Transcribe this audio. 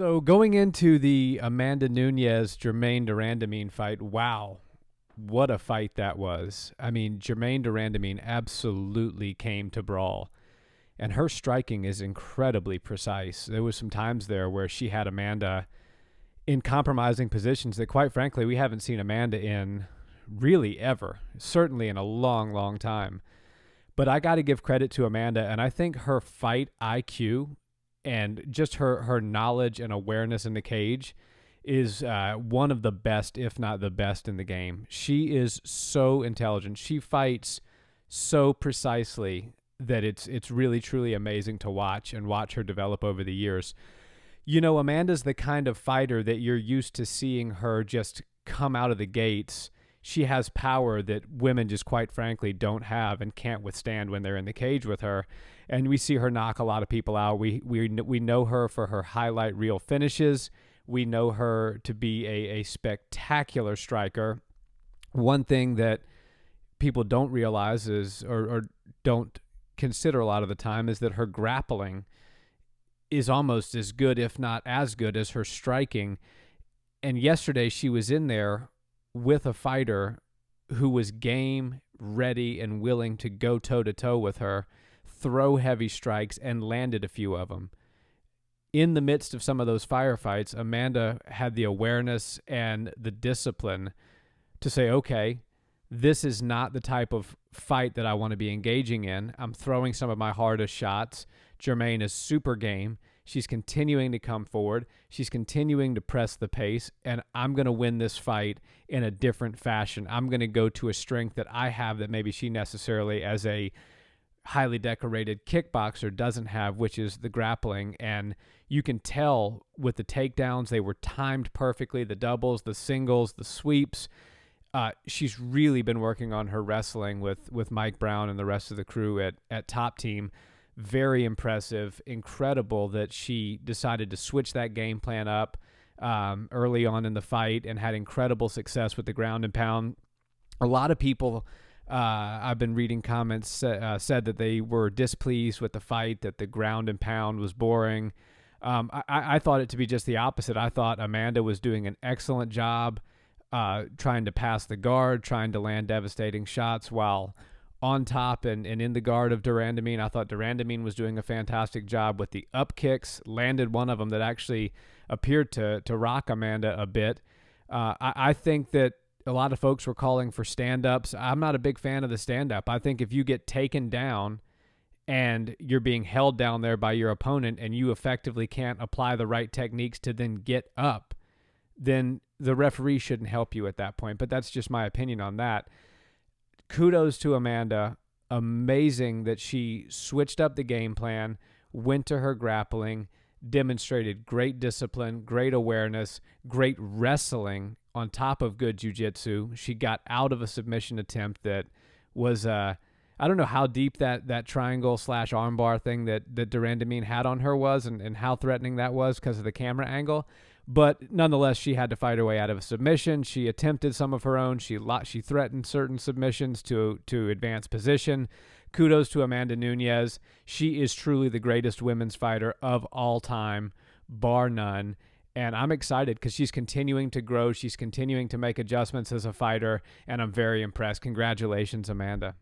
So going into the Amanda Nunes Germaine Randamie fight, wow, what a fight that was. I mean, Germaine Randamie absolutely came to brawl, and her striking is incredibly precise. There was some times there where she had Amanda in compromising positions that, quite frankly, we haven't seen Amanda in really ever, certainly in a long, long time. But I got to give credit to Amanda, and I think her fight IQ and just her knowledge and awareness in the cage is one of the best, if not the best, in the game. She is so intelligent. She fights so precisely that it's really truly amazing to watch and watch her develop over the years. You know, Amanda's the kind of fighter that you're used to seeing her just come out of the gates. She has power that women just, quite frankly, don't have and can't withstand when they're in the cage with her. And we see her knock a lot of people out. We know her for her highlight reel finishes. We know her to be a spectacular striker. One thing that people don't realize is, or don't consider a lot of the time, is that her grappling is almost as good, if not as good, as her striking. And yesterday she was in there with a fighter who was game, ready, and willing to go toe-to-toe with her, throw heavy strikes, and landed a few of them. In the midst of some of those firefights, Amanda had the awareness and the discipline to say, okay, this is not the type of fight that I want to be engaging in. I'm throwing some of my hardest shots. Germaine is super game. She's continuing to come forward. She's continuing to press the pace, and I'm going to win this fight in a different fashion. I'm going to go to a strength that I have that maybe she necessarily, as a highly decorated kickboxer, doesn't have, which is the grappling. And you can tell with the takedowns, they were timed perfectly, the doubles, the singles, the sweeps. She's really been working on her wrestling with Mike Brown and the rest of the crew at Top Team. Very impressive, incredible that she decided to switch that game plan up early on in the fight and had incredible success with the ground and pound. A lot of people, I've been reading comments, said that they were displeased with the fight, that the ground and pound was boring. I thought it to be just the opposite. I thought Amanda was doing an excellent job trying to pass the guard, trying to land devastating shots while on top and in the guard of Randamie. I thought Randamie was doing a fantastic job with the up kicks, landed one of them that actually appeared to rock Amanda a bit. I think that a lot of folks were calling for stand-ups. I'm not a big fan of the stand-up. I think if you get taken down and you're being held down there by your opponent and you effectively can't apply the right techniques to then get up, then the referee shouldn't help you at that point. But that's just my opinion on that. Kudos to Amanda. Amazing that she switched up the game plan, went to her grappling, demonstrated great discipline, great awareness, great wrestling on top of good jiu-jitsu. She got out of a submission attempt that was, I don't know how deep that triangle / armbar thing that Randamie had on her was and how threatening that was because of the camera angle. But nonetheless, she had to fight her way out of a submission. She attempted some of her own. She threatened certain submissions to advance position. Kudos to Amanda Nunes. She is truly the greatest women's fighter of all time, bar none. And I'm excited because she's continuing to grow. She's continuing to make adjustments as a fighter, and I'm very impressed. Congratulations, Amanda.